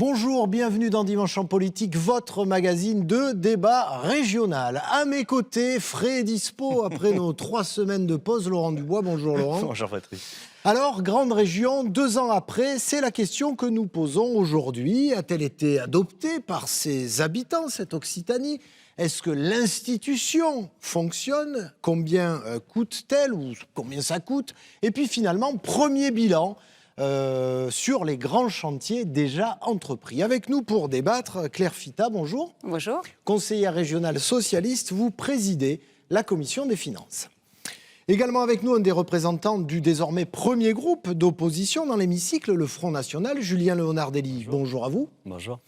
Bonjour, bienvenue dans Dimanche en Politique, votre magazine de débat régional. À mes côtés, frais et dispo après nos 3 semaines de pause, Laurent Dubois. Bonjour Laurent. Bonjour Patrick. Alors, grande région, 2 ans après, c'est la question que nous posons aujourd'hui. A-t-elle été adoptée par ses habitants, cette Occitanie ? Est-ce que l'institution fonctionne ? Combien coûte-t-elle ou combien ça coûte ? Et puis finalement, premier bilan sur les grands chantiers déjà entrepris. Avec nous pour débattre, Claire Fita, bonjour. Bonjour. Conseillère régionale socialiste, vous présidez la commission des finances. Également avec nous, un des représentants du désormais premier groupe d'opposition dans l'hémicycle, le Front National, Julien Leonardelli. Bonjour à vous. Bonjour.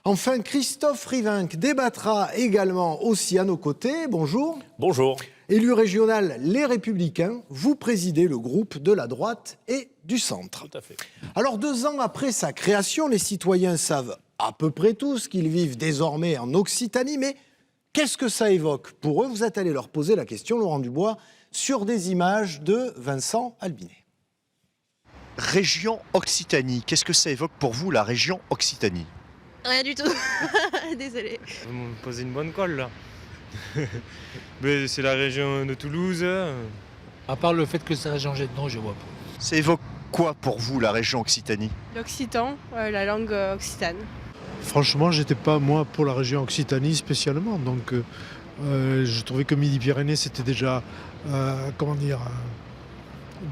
Enfin, Christophe Rivinc débattra également aussi à nos côtés. Bonjour. Bonjour. Élu régional Les Républicains, vous présidez le groupe de la droite et du centre. Tout à fait. Alors, 2 ans après sa création, les citoyens savent à peu près tous qu'ils vivent désormais en Occitanie, mais qu'est-ce que ça évoque pour eux? Vous êtes allé leur poser la question, Laurent Dubois, sur des images de Vincent Albinet. Région Occitanie, qu'est-ce que ça évoque pour vous, la région Occitanie? Rien du tout. Désolée. Vous me posez une bonne colle là. Mais c'est la région de Toulouse. À part le fait que c'est région jette, non, je vois pas. Ça évoque quoi pour vous, la région Occitanie? L'occitan, la langue occitane. Franchement, j'étais pas moi pour la région Occitanie spécialement, donc je trouvais que Midi-Pyrénées c'était déjà,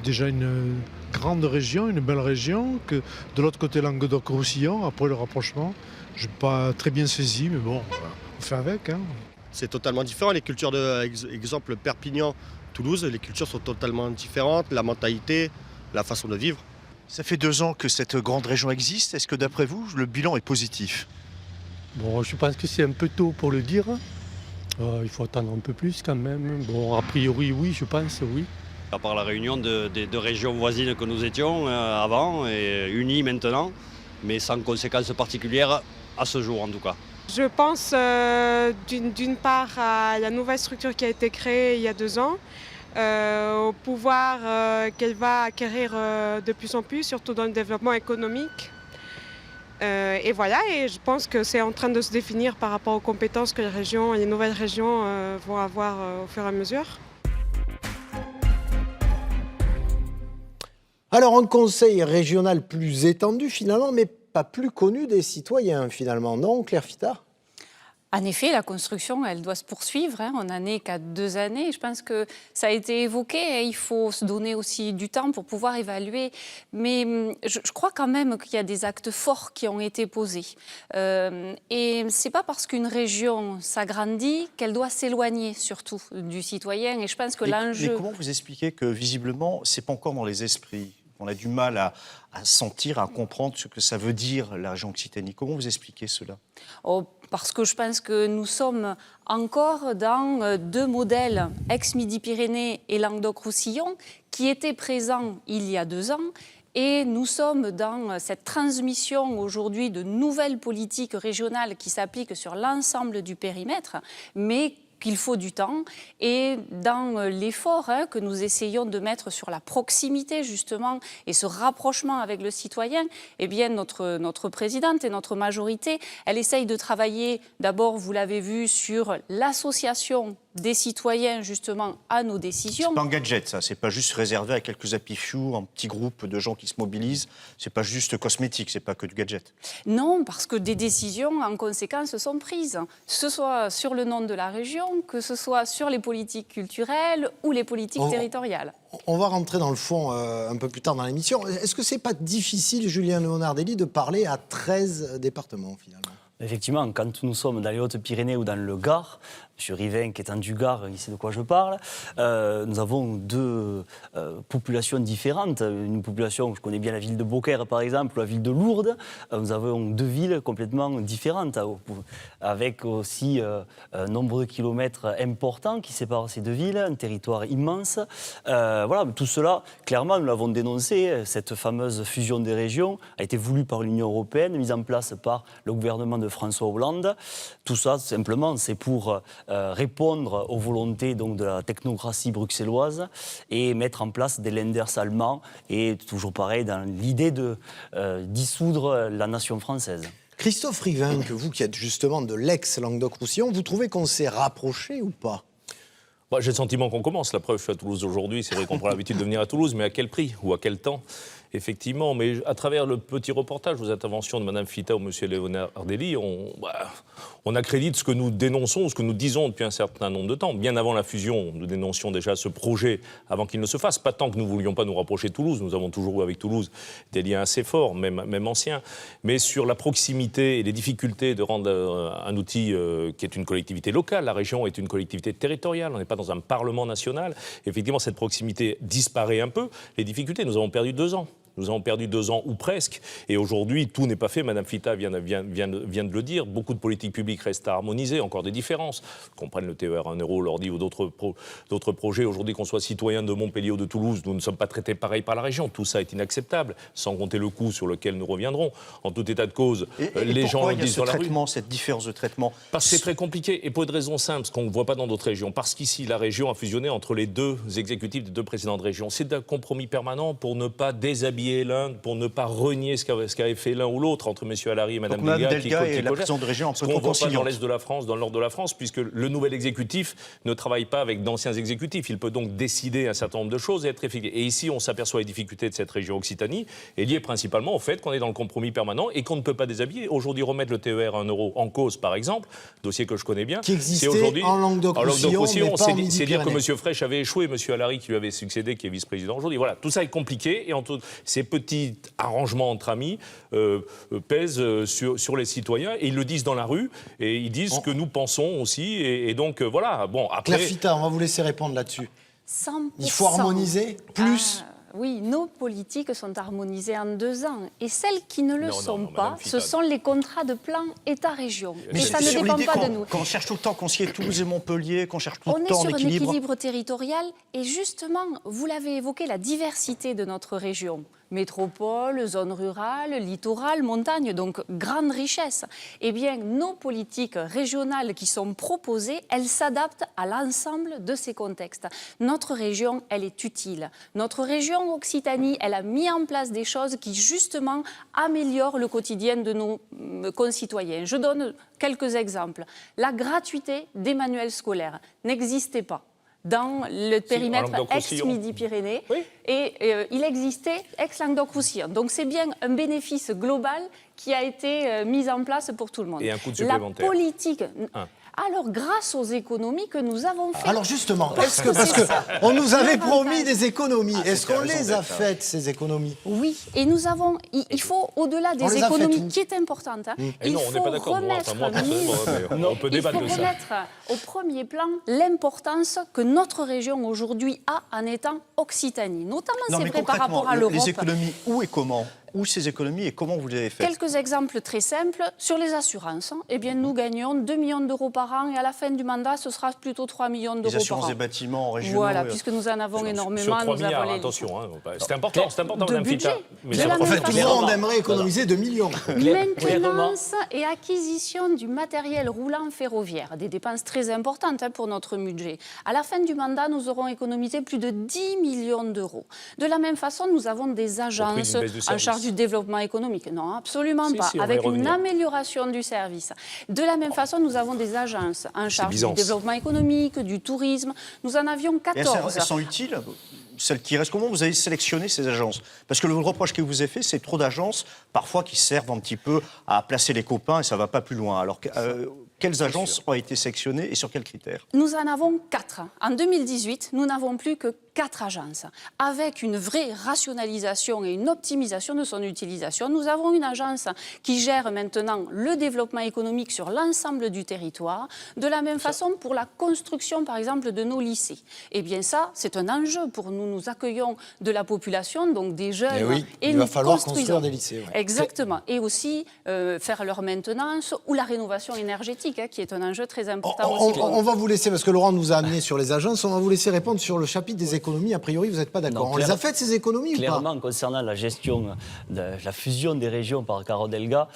déjà une grande région, une belle région, que de l'autre côté Languedoc-Roussillon, après le rapprochement, je n'ai pas très bien saisi, mais bon, on fait avec. Hein. C'est totalement différent, les cultures exemple Perpignan, Toulouse, les cultures sont totalement différentes, la mentalité, la façon de vivre. Ça fait 2 ans que cette grande région existe. Est-ce que d'après vous, le bilan est positif? Bon, je pense que c'est un peu tôt pour le dire. Il faut attendre un peu plus quand même. Bon, a priori, oui, je pense, oui. À part la réunion de 2 régions voisines que nous étions avant, et unies maintenant, mais sans conséquences particulières à ce jour en tout cas. Je pense d'une part à la nouvelle structure qui a été créée il y a 2 ans, au pouvoir qu'elle va acquérir de plus en plus, surtout dans le développement économique. Et voilà, et je pense que c'est en train de se définir par rapport aux compétences que les nouvelles régions vont avoir au fur et à mesure. Alors, un conseil régional plus étendu finalement, mais pas plus connu des citoyens finalement, non, Claire Fita ? En effet, la construction, elle doit se poursuivre. On n'en est qu'à 2 années. Je pense que ça a été évoqué. Il faut se donner aussi du temps pour pouvoir évaluer. Mais je crois quand même qu'il y a des actes forts qui ont été posés. Et ce n'est pas parce qu'une région s'agrandit qu'elle doit s'éloigner surtout du citoyen. Et je pense que l'enjeu... Mais comment vous expliquez que visiblement, ce n'est pas encore dans les esprits? On a du mal à sentir, à comprendre ce que ça veut dire la région Occitanie. Comment vous expliquez cela? Parce que je pense que nous sommes encore dans 2 modèles, ex-Midi-Pyrénées et Languedoc-Roussillon, qui étaient présents il y a 2 ans. Et nous sommes dans cette transmission aujourd'hui de nouvelles politiques régionales qui s'appliquent sur l'ensemble du périmètre, mais qu'il faut du temps. Et dans l'effort que nous essayons de mettre sur la proximité, justement, et ce rapprochement avec le citoyen, eh bien, notre présidente et notre majorité, elle essaye de travailler, d'abord, vous l'avez vu, sur l'association des citoyens, justement, à nos décisions. C'est pas un gadget, ça. C'est pas juste réservé à quelques apifious, un petit groupe de gens qui se mobilisent. C'est pas juste cosmétique, c'est pas que du gadget. Non, parce que des décisions, en conséquence, sont prises. Que ce soit sur le nom de la région, que ce soit sur les politiques culturelles ou les politiques territoriales. On va rentrer dans le fond un peu plus tard dans l'émission. Est-ce que c'est pas difficile, Julien Leonardelli, de parler à 13 départements, finalement ? Effectivement, quand nous sommes dans les Hautes-Pyrénées ou dans le Gard, M. Rivinc étant du Gard, il sait de quoi je parle, nous avons 2 populations différentes. Une population, je connais bien la ville de Beaucaire par exemple, ou la ville de Lourdes. Nous avons 2 villes complètement différentes, avec aussi nombre de kilomètres importants qui séparent ces 2 villes, un territoire immense. Voilà, tout cela, clairement, nous l'avons dénoncé. Cette fameuse fusion des régions a été voulue par l'Union européenne, mise en place par le gouvernement de François Hollande. Tout ça, simplement, c'est pour répondre aux volontés donc, de la technocratie bruxelloise et mettre en place des lenders allemands et toujours pareil dans l'idée de dissoudre la nation française. Christophe Rivain, que vous qui êtes justement de l'ex-Languedoc-Roussillon, vous trouvez qu'on s'est rapproché ou pas ? J'ai le sentiment qu'on commence. La preuve, je suis à Toulouse aujourd'hui. C'est vrai qu'on prend l'habitude de venir à Toulouse, mais à quel prix ou à quel temps ? Effectivement, mais à travers le petit reportage aux interventions de Mme Fita ou M. Leonardelli, on accrédite ce que nous dénonçons, ce que nous disons depuis un certain nombre de temps. Bien avant la fusion, nous dénoncions déjà ce projet avant qu'il ne se fasse. Pas tant que nous ne voulions pas nous rapprocher de Toulouse. Nous avons toujours eu avec Toulouse des liens assez forts, même anciens. Mais sur la proximité et les difficultés de rendre un outil qui est une collectivité locale, la région est une collectivité territoriale, on n'est pas dans un parlement national. Effectivement, cette proximité disparaît un peu. Les difficultés, nous avons perdu 2 ans. Nous avons perdu 2 ans ou presque. Et aujourd'hui, tout n'est pas fait. Madame Fita vient de le dire. Beaucoup de politiques publiques restent à harmoniser. Encore des différences. Qu'on prenne le TER à 1 euro, l'ordi ou d'autres projets. Aujourd'hui, qu'on soit citoyen de Montpellier ou de Toulouse, nous ne sommes pas traités pareil par la région. Tout ça est inacceptable. Sans compter le coût sur lequel nous reviendrons. En tout état de cause, les gens le disent dans la rue. Cette différence de traitement. Parce que c'est très compliqué. Et pour une raison simple, ce qu'on ne voit pas dans d'autres régions. Parce qu'ici, la région a fusionné entre les 2 exécutifs des 2 précédentes régions. C'est un compromis permanent pour ne pas déshabiller l'un, pour ne pas renier ce qu'avait fait l'un ou l'autre entre M. Allary et Mme Delga et la présidente de région un peu trop conciliante. Ce qu'on ne voit pas dans l'Est de la France, dans le Nord de la France, puisque le nouvel exécutif ne travaille pas avec d'anciens exécutifs. Il peut donc décider un certain nombre de choses et être efficace. Et ici, on s'aperçoit les difficultés de cette région Occitanie, est liées principalement au fait qu'on est dans le compromis permanent et qu'on ne peut pas déshabiller. Aujourd'hui, remettre le TER à 1 euro en cause, par exemple, dossier que je connais bien, qui existait en Languedoc-Roussillon, c'est dire que M. Frêche avait échoué, M. Allary qui lui avait succédé, qui est vice-président aujourd'hui. Voilà, tout ça est compliqué et ces petits arrangements entre amis pèsent sur les citoyens et ils le disent dans la rue et ils disent ce que nous pensons aussi et donc voilà. Bon, après... Claire Fita, on va vous laisser répondre là-dessus. 100%. Il faut harmoniser plus. Oui, nos politiques sont harmonisées en 2 ans. Et celles qui ne le sont pas, ce sont les contrats de plan État-région. Et ça ne dépend pas de nous. Quand on cherche tout le temps, qu'on s'y est Toulouse et Montpellier, qu'on cherche tout le temps on est sur un l'équilibre. équilibre territorial. Et justement, vous l'avez évoqué, la diversité de notre région. Métropole, zone rurale, littoral, montagne, donc grande richesse. Eh bien, nos politiques régionales qui sont proposées, elles s'adaptent à l'ensemble de ces contextes. Notre région, elle est utile. Notre région Occitanie, elle a mis en place des choses qui, justement, améliorent le quotidien de nos concitoyens. Je donne quelques exemples. La gratuité des manuels scolaires n'existait pas dans le périmètre ex-Midi-Pyrénées, oui. Et il existait ex-Languedoc-Roussillon. Donc c'est bien un bénéfice global qui a été mis en place pour tout le monde. Et un coût supplémentaire. La politique... Alors, grâce aux économies que nous avons faites... Alors justement, parce qu'on nous avait promis des économies. Est-ce qu'on les a faites, ces économies? Oui, et nous avons... Il faut, au-delà des économies, qui est importante, il faut remettre au premier plan l'importance que notre région aujourd'hui a en étant Occitanie. Notamment, c'est vrai, par rapport à l'Europe. Les économies, où et comment? Où ces économies et comment vous les avez faites? Quelques exemples très simples. Sur les assurances, eh bien, nous gagnons 2 millions d'euros par an et à la fin du mandat, ce sera plutôt 3 millions d'euros par an. Les assurances des bâtiments régionaux. Voilà, puisque nous en avons énormément. Sur 3 milliards, attention, c'est important, Mme Fita. En fait, tout le monde aimerait économiser 2 millions. Maintenance et acquisition du matériel roulant ferroviaire, des dépenses très importantes pour notre budget. À la fin du mandat, nous aurons économisé plus de 10 millions d'euros. De la même façon, nous avons des agences en charge du développement économique. Non, absolument pas. Avec une amélioration du service. De la même façon, nous avons des agences en charge du développement économique, du tourisme. Nous en avions 14. Elles sont utiles, celles qui restent. Comment vous avez sélectionné ces agences? Parce que le reproche que vous avez fait, c'est trop d'agences, parfois qui servent un petit peu à placer les copains et ça ne va pas plus loin. Alors, quelles agences ont été sélectionnées et sur quels critères? Nous en avons 4. En 2018, nous n'avons plus que 4 agences. Avec une vraie rationalisation et une optimisation de son utilisation, nous avons une agence qui gère maintenant le développement économique sur l'ensemble du territoire. De la même façon, pour la construction, par exemple, de nos lycées. Eh bien ça, c'est un enjeu pour nous. Nous accueillons de la population, donc des jeunes. Et oui, il va falloir construire des lycées. Ouais. Exactement. Et aussi faire leur maintenance ou la rénovation énergétique, qui est un enjeu très important aussi. On va vous laisser, parce que Laurent nous a amené sur les agences, on va vous laisser répondre sur le chapitre des économies. A priori, vous n'êtes pas d'accord. On les a faites, ces économies, ou pas? Clairement, concernant la gestion de la fusion des régions par Carole Delga,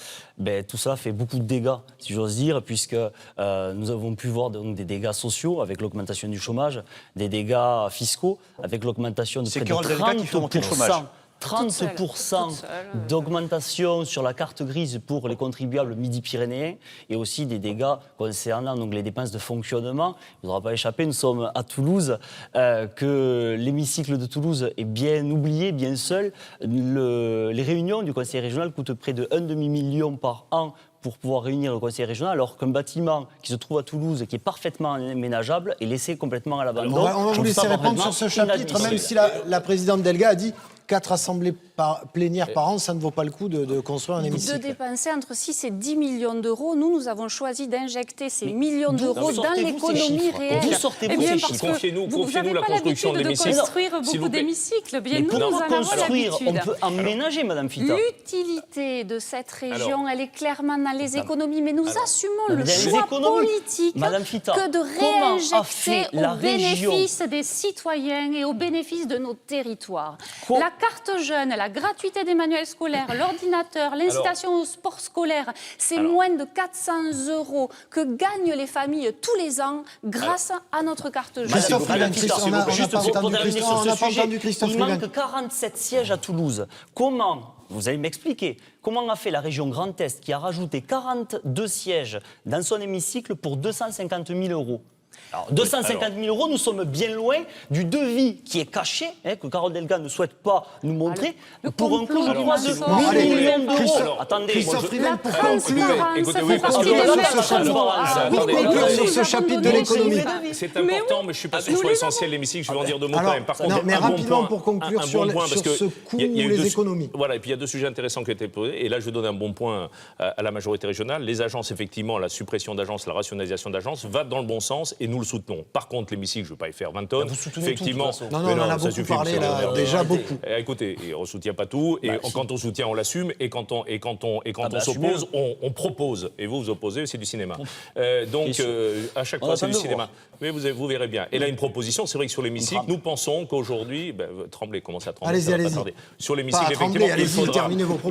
tout ça fait beaucoup de dégâts, si j'ose dire, puisque nous avons pu voir donc, des dégâts sociaux avec l'augmentation du chômage, des dégâts fiscaux avec l'augmentation de près de 30%. 30% d'augmentation sur la carte grise pour les contribuables midi-pyrénéens et aussi des dégâts concernant donc, les dépenses de fonctionnement. Il ne faudra pas échapper, nous sommes à Toulouse, que l'hémicycle de Toulouse est bien oublié, bien seul. Les réunions du conseil régional coûtent près de 1,5 million par an pour pouvoir réunir le conseil régional, alors qu'un bâtiment qui se trouve à Toulouse, qui est parfaitement aménageable, est laissé complètement à l'abandon. On va vous laisser répondre sur ce chapitre, même si la présidente Delga a dit 4 assemblées plénières par an, ça ne vaut pas le coup de construire un hémicycle. De dépenser entre 6 et 10 millions d'euros. Nous avons choisi d'injecter ces millions d'euros dans l'économie réelle. D'où sortez-vous ces chiffres? Confiez-nous la construction d'hémicycles. Vous n'avez pas l'habitude de construire beaucoup d'hémicycles. Bien, nous en avons construire, l'habitude. on peut emménager, Madame Fita. L'utilité de cette région, elle est clairement dans les économies, mais nous assumons le les choix économies, politique Madame Fita, que de comment a fait réinjecter la au bénéfice région des citoyens et au bénéfice de nos territoires. La carte jeune, la gratuité des manuels scolaires, l'ordinateur, l'incitation au sport scolaire, c'est moins de 400 € que gagnent les familles tous les ans grâce à notre carte jeune. Christophe Riven, on n'a pas entendu Christophe Il Riven. manque 47 sièges à Toulouse. Comment, vous allez m'expliquer, comment a fait la région Grand Est qui a rajouté 42 sièges dans son hémicycle pour 250 000 €? Alors, 250 000 €, nous sommes bien loin du devis qui est caché, que Carole Delga ne souhaite pas nous montrer, pour un coût, je crois, de 8 millions d'euros. Attendez, Christophe Riven, pour conclure sur ce chapitre de l'économie. C'est important, mais je ne suis pas sûr que ce soit essentiel l'hémicycle. Je vais en dire deux mots quand même. Par contre, mais rapidement pour conclure sur ce coût ou les économies. Voilà, et puis il y a deux sujets intéressants qui ont été posés. Et là, je donne un bon point à la majorité régionale. Les agences, effectivement, la suppression d'agences, la rationalisation d'agences va dans le bon sens et nous le soutenons. Par contre, l'hémicycle, je ne vais pas y faire 20 tonnes. Vous soutenez effectivement, tout, non, on en a beaucoup parlé, là, déjà beaucoup. Écoutez, on ne soutient pas tout. Et quand on soutient, on l'assume. Et quand on s'oppose, on propose. Et vous opposez, c'est du cinéma. Donc, à chaque fois, c'est du cinéma. Mais vous verrez bien. Et là, une proposition, c'est vrai que sur l'hémicycle, nous pensons qu'aujourd'hui... Tremblay, commencez à trembler. Allez-y. Sur l'hémicycle, effectivement,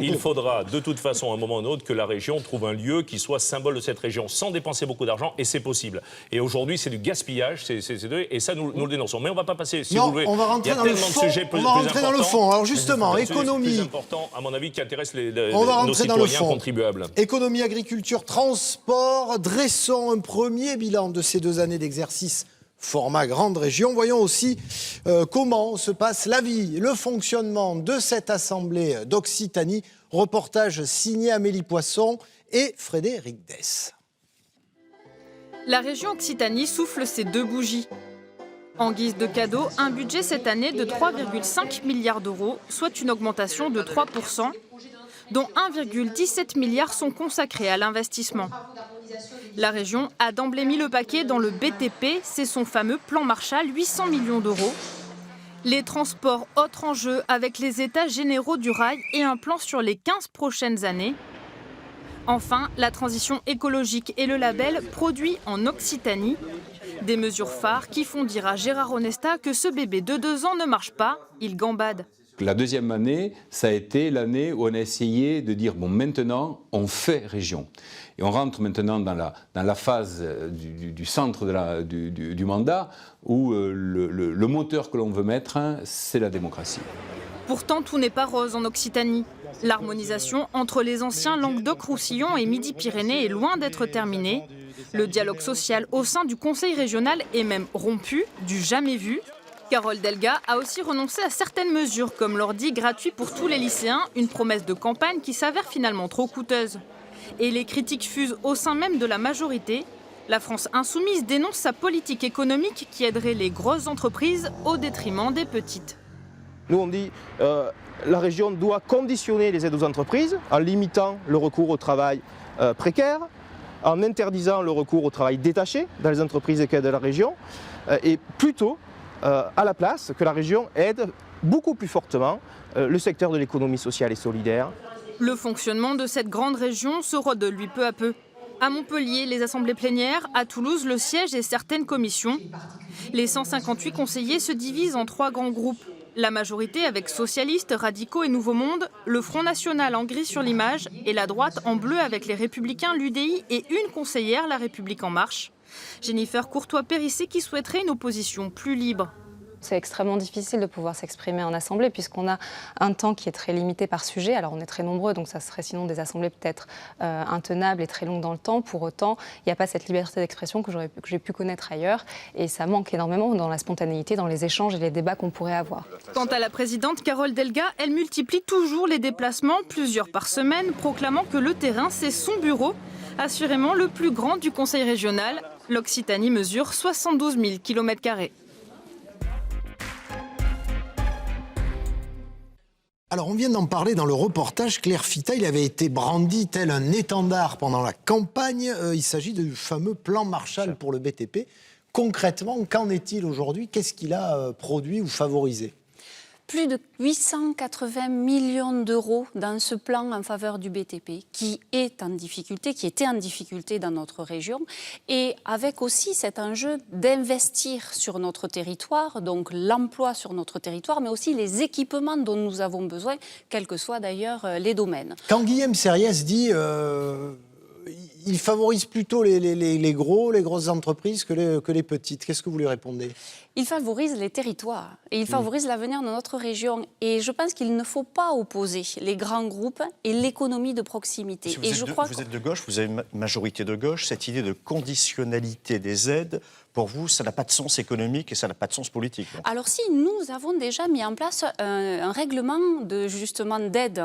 il faudra de toute façon, à un moment ou un autre, que la région trouve un lieu qui soit symbole de cette région, sans dépenser beaucoup d'argent, et c'est possible. Et aujourd'hui, c'est du gaspillage, et ça, nous le dénonçons. Mais on ne va pas passer, si vous voulez, on va rentrer dans le fond. On va rentrer dans le fond. Alors justement, économie... plus important, à mon avis, qui intéresse nos citoyens contribuables. Économie, agriculture, transport. Dressons un premier bilan de ces 2 années d'exercice format grande région. Voyons aussi comment se passe la vie, le fonctionnement de cette assemblée d'Occitanie. Reportage signé Amélie Poisson et Frédéric Dess. La région Occitanie souffle ses 2 bougies. En guise de cadeau, un budget cette année de 3,5 milliards d'euros, soit une augmentation de 3%, dont 1,17 milliard sont consacrés à l'investissement. La région a d'emblée mis le paquet dans le BTP, c'est son fameux plan Marshall, 800 millions d'euros. Les transports, autres enjeux avec les états généraux du rail et un plan sur les 15 prochaines années. Enfin, la transition écologique et le label produit en Occitanie. Des mesures phares qui font dire à Gérard Onesta que ce bébé de 2 ans ne marche pas, il gambade. La deuxième année, ça a été l'année où on a essayé de dire, bon, maintenant, on fait région. Et on rentre maintenant dans la phase du centre du mandat où le moteur que l'on veut mettre, c'est la démocratie. Pourtant, tout n'est pas rose en Occitanie. L'harmonisation entre les anciens Languedoc-Roussillon et Midi-Pyrénées est loin d'être terminée. Le dialogue social au sein du conseil régional est même rompu, du jamais vu. Carole Delga a aussi renoncé à certaines mesures, comme l'ordi gratuit pour tous les lycéens, une promesse de campagne qui s'avère finalement trop coûteuse. Et les critiques fusent au sein même de la majorité. La France insoumise dénonce sa politique économique qui aiderait les grosses entreprises au détriment des petites. Nous, on dit la région doit conditionner les aides aux entreprises en limitant le recours au travail précaire, en interdisant le recours au travail détaché dans les entreprises qui aident la région, et plutôt à la place que la région aide beaucoup plus fortement le secteur de l'économie sociale et solidaire. Le fonctionnement de cette grande région se rôde de lui peu à peu. À Montpellier, les assemblées plénières, à Toulouse, le siège et certaines commissions. Les 158 conseillers se divisent en 3 grands groupes. La majorité avec socialistes, radicaux et Nouveau Monde, le Front National en gris sur l'image et la droite en bleu avec les Républicains, l'UDI et une conseillère, La République En Marche. Jennifer Courtois-Périssé qui souhaiterait une opposition plus libre. C'est extrêmement difficile de pouvoir s'exprimer en assemblée puisqu'on a un temps qui est très limité par sujet. Alors on est très nombreux, donc ça serait sinon des assemblées peut-être intenables et très longues dans le temps. Pour autant, il n'y a pas cette liberté d'expression que j'ai pu connaître ailleurs et ça manque énormément dans la spontanéité, dans les échanges et les débats qu'on pourrait avoir. Quant à la présidente Carole Delga, elle multiplie toujours les déplacements, plusieurs par semaine, proclamant que le terrain, c'est son bureau, assurément le plus grand du Conseil régional. L'Occitanie mesure 72 000 km². Alors, on vient d'en parler dans le reportage. Claire Fita, il avait été brandi tel un étendard pendant la campagne. Il s'agit du fameux plan Marshall pour le BTP. Concrètement, qu'en est-il aujourd'hui? Qu'est-ce qu'il a produit ou favorisé? Plus de 880 millions d'euros dans ce plan en faveur du BTP qui est en difficulté, qui était en difficulté dans notre région et avec aussi cet enjeu d'investir sur notre territoire, donc l'emploi sur notre territoire, mais aussi les équipements dont nous avons besoin, quels que soient d'ailleurs les domaines. Quand Guillaume Sériès dit il favorise plutôt les grosses entreprises que les petites, qu'est-ce que vous lui répondez? Il favorise les territoires et il favorise l'avenir de notre région. Et je pense qu'il ne faut pas opposer les grands groupes et l'économie de proximité. Si vous êtes de gauche, vous avez une majorité de gauche, cette idée de conditionnalité des aides, pour vous, ça n'a pas de sens économique et ça n'a pas de sens politique. Donc. Alors si, nous avons déjà mis en place un règlement d'aide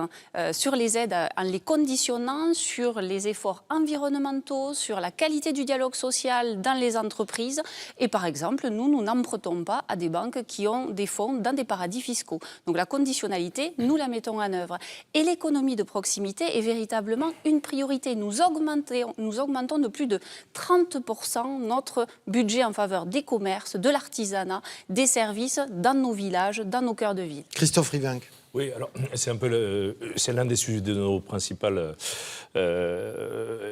sur les aides en les conditionnant sur les efforts environnementaux, sur la qualité du dialogue social dans les entreprises. Et par exemple, nous n'empruntons pas à des banques qui ont des fonds dans des paradis fiscaux. Donc la conditionnalité, nous la mettons en œuvre. Et l'économie de proximité est véritablement une priorité. Nous augmentons de plus de 30% notre budget en faveur des commerces, de l'artisanat, des services dans nos villages, dans nos cœurs de ville. Christophe Rivenc. Oui, alors c'est l'un des sujets de nos principaux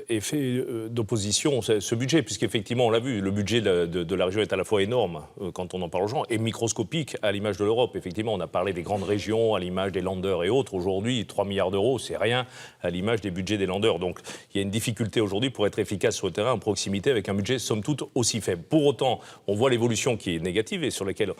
effets d'opposition, ce budget, puisqu'effectivement, on l'a vu, le budget de la région est à la fois énorme quand on en parle aux gens, et microscopique à l'image de l'Europe. Effectivement, on a parlé des grandes régions, à l'image des Länder et autres. Aujourd'hui, 3 milliards d'euros, c'est rien à l'image des budgets des Länder. Donc, il y a une difficulté aujourd'hui pour être efficace sur le terrain, en proximité, avec un budget, somme toute, aussi faible. Pour autant, on voit l'évolution qui est négative et sur laquelle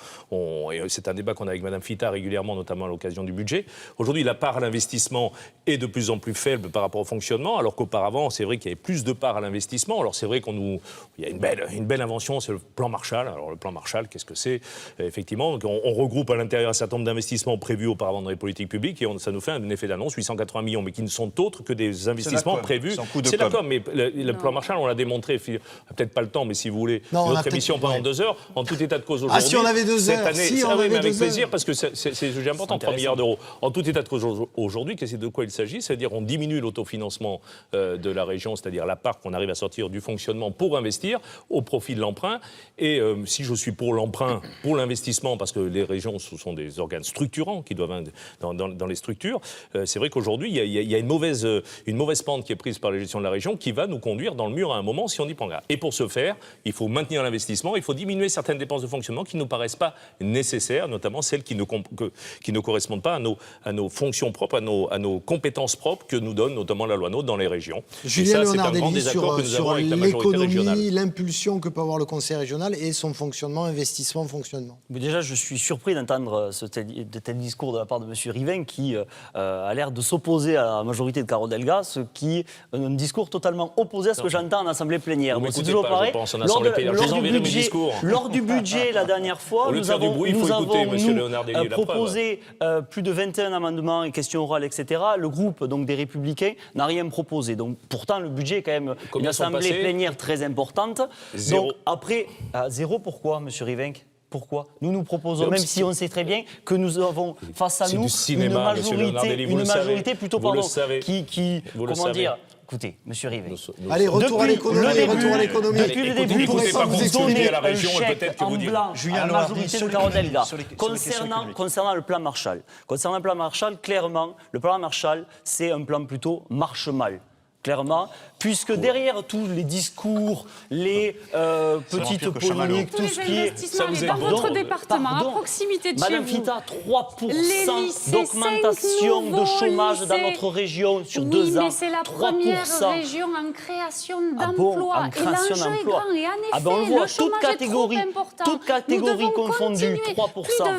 c'est un débat qu'on a avec Mme Fita régulièrement, notamment à l'occasion du budget. Aujourd'hui, la part à l'investissement est de plus en plus faible par rapport au fonctionnement, alors qu'auparavant, c'est vrai qu'il y avait plus de part à l'investissement. Alors c'est vrai il y a une belle invention, c'est le plan Marshall. Alors le plan Marshall, qu'est-ce que c'est? Effectivement, on regroupe à l'intérieur un certain nombre d'investissements prévus auparavant dans les politiques publiques et ça nous fait un effet d'annonce, 880 millions, mais qui ne sont autres que des investissements prévus. C'est d'accord, mais le plan Marshall, on l'a démontré, peut-être pas le temps, mais si vous voulez, notre émission pendant 2 heures, en tout état de cause aujourd'hui. Ah, si on avait 2 heures, mais avec plaisir, parce que c'est sujet important, 3 milliards d'euros. En tout état de cause aujourd'hui, de quoi il s'agit? C'est-à-dire on diminue l'autofinancement de la région, c'est-à-dire la part qu'on arrive à sortir du fonctionnement pour investir au profit de l'emprunt. Et si je suis pour l'emprunt, pour l'investissement, parce que les régions, ce sont des organes structurants qui doivent dans les structures, c'est vrai qu'aujourd'hui, il y a une mauvaise pente qui est prise par la gestion de la région qui va nous conduire dans le mur à un moment si on y prend garde. Et pour ce faire, il faut maintenir l'investissement, il faut diminuer certaines dépenses de fonctionnement qui ne nous paraissent pas nécessaires, notamment celles qui ne correspondent pas à nos fonctions propres, à nos compétences propres que nous donne notamment la loi NOTRe dans les régions. Julien Léonard-Delly sur l'économie, l'impulsion que peut avoir le Conseil régional et son fonctionnement, investissement, fonctionnement. Mais déjà, je suis surpris d'entendre de tels discours de la part de M. Rivenc qui a l'air de s'opposer à la majorité de Carole Delga, ce qui est un discours totalement opposé à ce que j'entends en assemblée plénière. C'est toujours pareil. Lors du budget, la dernière fois, nous avons proposé plus de 21 amendements et questions orales, etc. Le groupe donc, des Républicains n'a rien proposé. Donc, pourtant, le budget est quand même une assemblée plénière très importante. Zéro. Donc, après, zéro, pourquoi, M. Rivenc? Pourquoi? Nous proposons, même si on sait très bien que nous avons face à nous une majorité plutôt qui comment dire. Écoutez, M. Rivenc. Allez, retour à l'économie. Depuis le début, vous donnez un chèque en blanc à la majorité de Carole Delga. Concernant le plan Marshall. Clairement, le plan Marshall, c'est un plan plutôt marche-mal. clairement, puisque derrière tous les discours, les petites polémiques, tout ce qui est... Ça vous est dans votre département, à proximité de Madame chez vous. Fita, 3% d'augmentation de chômage dans notre région sur 2 ans. Oui, mais c'est la première région en création d'emplois. Et l'enjeu est grand. Et en effet, on le voit, le chômage est trop important. Toute catégorie confondue, 3%. Plus de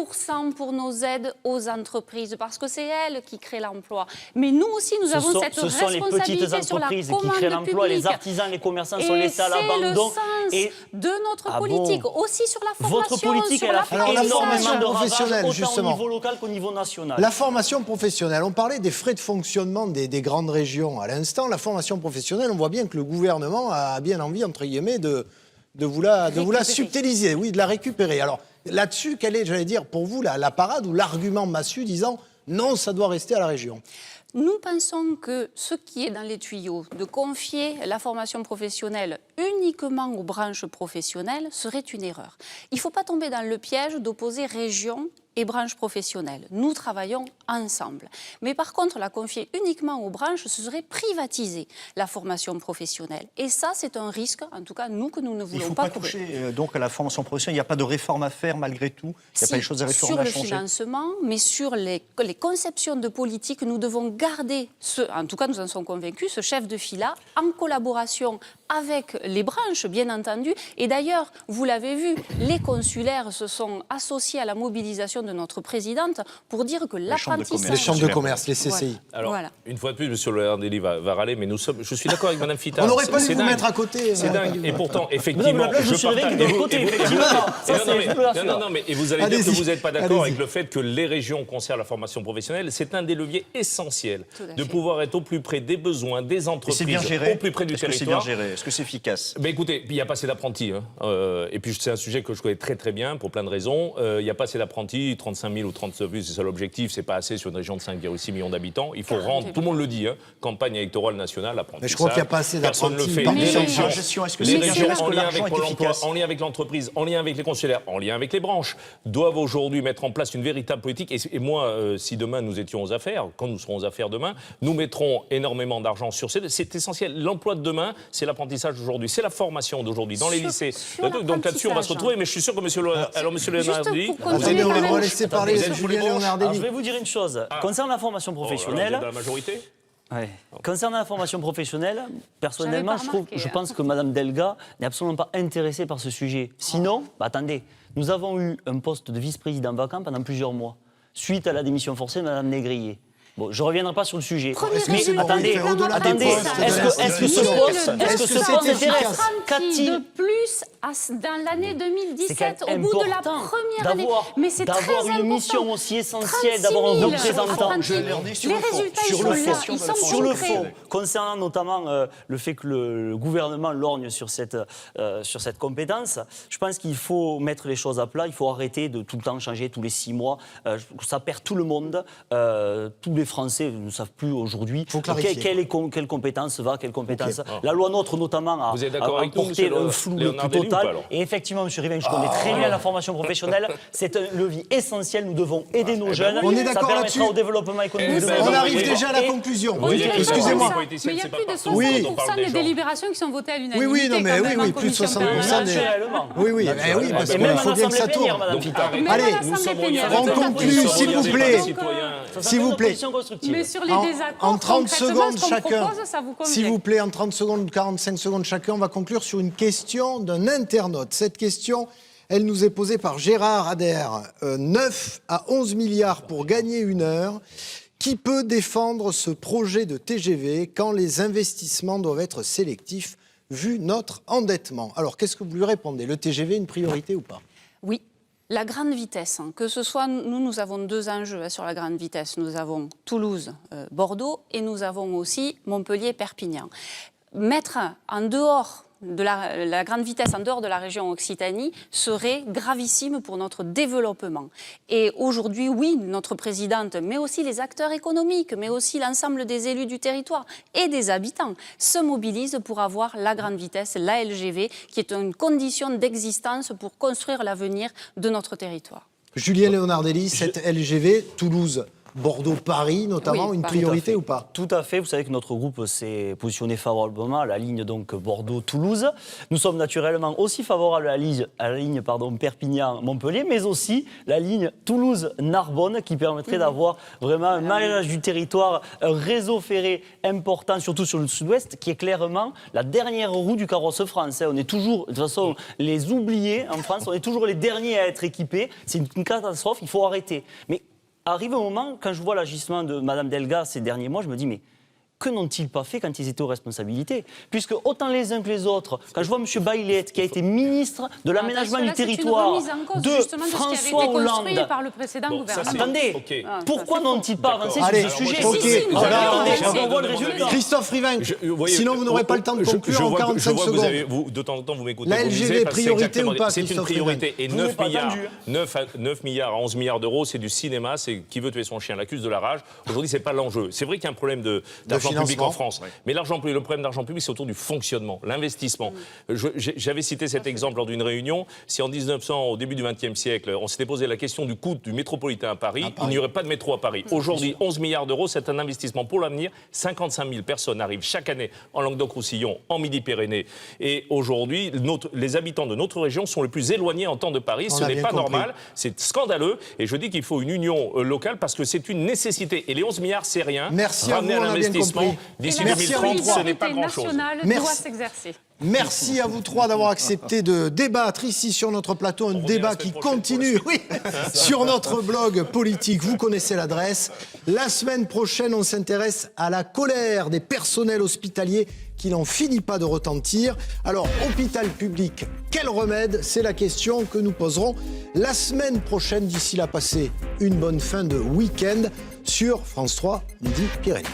20% pour nos aides aux entreprises, parce que c'est elles qui créent l'emploi. Mais nous aussi, nous avons cette responsabilité sur la commande publique. Ce sont les petites entreprises qui créent l'emploi, les artisans, les commerçants sont laissés à l'abandon. Et c'est le sens de notre politique, aussi sur la formation, votre politique, sur elle a fait énormément de ravages, autant au niveau local qu'au niveau national. La formation professionnelle, on parlait des frais de fonctionnement des grandes régions à l'instant. La formation professionnelle, on voit bien que le gouvernement a bien envie, entre guillemets, de vous la subtiliser, oui, de la récupérer. Alors là-dessus, quelle est, j'allais dire, pour vous, la parade ou l'argument massu disant non, ça doit rester à la région? Nous pensons que ce qui est dans les tuyaux, de confier la formation professionnelle uniquement aux branches professionnelles, serait une erreur. Il ne faut pas tomber dans le piège d'opposer région et branches professionnelles. Nous travaillons ensemble. Mais par contre, la confier uniquement aux branches, ce serait privatiser la formation professionnelle. Et ça, c'est un risque, en tout cas, nous, que nous ne voulons pas. Il ne faut pas toucher donc à la formation professionnelle. Il n'y a pas de réforme à faire malgré tout. Il n'y a pas des choses à réformer, à changer. Sur le financement, mais sur les conceptions de politique, nous devons garder, en tout cas, nous en sommes convaincus, ce chef de fila en collaboration avec les branches, bien entendu. Et d'ailleurs, vous l'avez vu, les consulaires se sont associés à la mobilisation de notre présidente pour dire que l'apprentissage... Les chambres de commerce, les CCI. Alors, une fois de plus, M. Leonardelli va râler, mais je suis d'accord avec Mme Fita. On n'aurait pas dû vous mettre à côté. C'est dingue. Et pourtant, effectivement, et vous allez dire que vous n'êtes pas d'accord avec le fait que les régions conservent la formation professionnelle. C'est un des leviers essentiels de pouvoir être au plus près des besoins, des entreprises, au plus près du territoire. C'est bien géré. Est-ce que c'est efficace? Écoutez, il n'y a pas assez d'apprentis. Et puis, c'est un sujet que je connais très très bien pour plein de raisons. Il n'y a pas assez d'apprentis. 35 000 ou 37 000, c'est ça l'objectif. C'est pas assez sur une région de 5,6 millions d'habitants. Il faut rendre, tout le monde le dit, campagne électorale nationale, apprentissage. Mais je crois qu'il n'y a pas assez d'apprentis. Les régions, en lien avec Pôle emploi, en lien avec l'entreprise, en lien avec les consulaires, en lien avec les branches, doivent aujourd'hui mettre en place une véritable politique. Et moi, si demain nous étions aux affaires, quand nous serons aux affaires demain, nous mettrons énormément d'argent sur c'est essentiel. L'emploi de demain, c'est l'apprentissage d'aujourd'hui, c'est la formation d'aujourd'hui dans les lycées. Donc là-dessus, on va se retrouver. Mais je suis sûr que M. Leonardelli... On va laisser parler Julien Leonardelli. Je vais vous dire une chose. Concernant la formation professionnelle... la majorité ? Ouais. Concernant la formation professionnelle, personnellement, je pense que Mme Delga n'est absolument pas intéressée par ce sujet. Sinon, attendez, nous avons eu un poste de vice-président vacant pendant plusieurs mois, suite à la démission forcée de Mme Négrier. Bon, je ne reviendrai pas sur le sujet. Mais attendez, est-ce que ce poste intéresse Cathy de plus dans l'année 2017, au bout de la première année. Mais c'est très important. D'avoir une mission aussi essentielle, d'avoir un représentant. Les résultats, ils sont sur le fond, concernant notamment le fait que le gouvernement lorgne sur cette compétence, je pense qu'il faut mettre les choses à plat. Il faut arrêter de tout le temps changer tous les 6 mois. Ça perd tout le monde. Tous les Français ne savent plus aujourd'hui quelle compétence va, quelle compétence. La loi NOTRe, notamment, a porté un flou le plus total. Et effectivement, M. Rivain, je connais très bien la formation professionnelle. C'est un levier essentiel. Nous devons aider nos jeunes. On est d'accord là-dessus. Ça permettra au développement économique. On arrive déjà à la conclusion. Excusez-moi. Mais il y a plus de 60% des délibérations qui sont votées à l'unanimité. Oui, plus de 60% des... Oui, parce qu'il faut bien que ça tourne. Allez, on conclut, s'il vous plaît. S'il vous plaît. Mais sur les désaccords, en 30 secondes chacun, propose, ça vous convient? s'il vous plaît, en 30 secondes ou 45 secondes chacun, on va conclure sur une question d'un internaute. Cette question, elle nous est posée par Gérard Adair. 9 à 11 milliards pour gagner 1 heure. Qui peut défendre ce projet de TGV quand les investissements doivent être sélectifs vu notre endettement? Alors, qu'est-ce que vous lui répondez? Le TGV, une priorité ou pas? Oui. La grande vitesse, que ce soit, nous avons 2 enjeux sur la grande vitesse. Nous avons Toulouse-Bordeaux et nous avons aussi Montpellier-Perpignan. Mettre en dehors de la grande vitesse en dehors de la région Occitanie serait gravissime pour notre développement. Et aujourd'hui, oui, notre présidente, mais aussi les acteurs économiques, mais aussi l'ensemble des élus du territoire et des habitants se mobilisent pour avoir la grande vitesse, la LGV, qui est une condition d'existence pour construire l'avenir de notre territoire. Julien Leonardelli, cette LGV, Toulouse, Bordeaux-Paris, notamment, Oui, une Paris. Tout à fait. priorité ou pas? Tout à fait. Vous savez que notre groupe s'est positionné favorablement à la ligne donc Bordeaux-Toulouse. Nous sommes naturellement aussi favorables à la ligne Perpignan-Montpellier, mais aussi la ligne Toulouse-Narbonne qui permettrait d'avoir vraiment un maillage du territoire, un réseau ferré important, surtout sur le sud-ouest, qui est clairement la dernière roue du carrosse français. On est toujours, de toute façon, les oubliés en France, on est toujours les derniers à être équipés. C'est une catastrophe, il faut arrêter. Mais arrive un moment, quand je vois l'agissement de Mme Delga ces derniers mois, je me dis, mais que n'ont-ils pas fait quand ils étaient aux responsabilités? Puisque autant les uns que les autres, quand je vois M. Baillet, qui a été ministre de l'aménagement du territoire de François Hollande, par le précédent gouvernement. attendez, pourquoi n'ont-ils pas avancé sur Allez, ce sujet? ok. On voit le résultat. Christophe Rivain, sinon vous n'aurez pas le temps de conclure en 45 secondes. De temps en temps, vous m'écoutez. La vous LGV, lisez, parce que priorité ou pas, c'est une Christophe priorité. Et Vous n'avez 9 pas milliards, attendu. 9 milliards à 11 milliards d'euros, c'est du cinéma, c'est qui veut tuer son chien, l'accuse de la rage. Aujourd'hui, c'est pas l'enjeu. C'est vrai qu'il y a un problème d'argent public en France. Mais le problème d'argent public, c'est autour du fonctionnement, l'investissement. J'avais cité cet exemple lors d'une réunion. Si en 1900, au début du XXe siècle, on s'était posé la question du coût du métropolitain à Paris, il n'y aurait pas de métro à Paris. Aujourd'hui, 11 milliards d'euros, c'est un investissement pour l'avenir. 55 000 personnes arrivent chaque année en Languedoc-Roussillon, en Midi-Pyrénées. Et aujourd'hui, les habitants de notre région sont les plus éloignés en temps de Paris. Ce n'est pas normal, c'est scandaleux. Et je dis qu'il faut une union locale parce que c'est une nécessité. Et les 11 milliards, c'est rien. Merci à vous, Ramener on à a bien l'investissement compris. d'ici Merci 2030, à vous. ce n'est pas grand-chose. doit s'exercer. Merci à vous trois d'avoir accepté de débattre ici sur notre plateau, un débat qui continue sur notre blog politique. Vous connaissez l'adresse. La semaine prochaine, on s'intéresse à la colère des personnels hospitaliers qui n'en finit pas de retentir. Alors, hôpital public, quel remède? C'est la question que nous poserons la semaine prochaine. D'ici là, passez une bonne fin de week-end sur France 3 Midi-Pyrénées.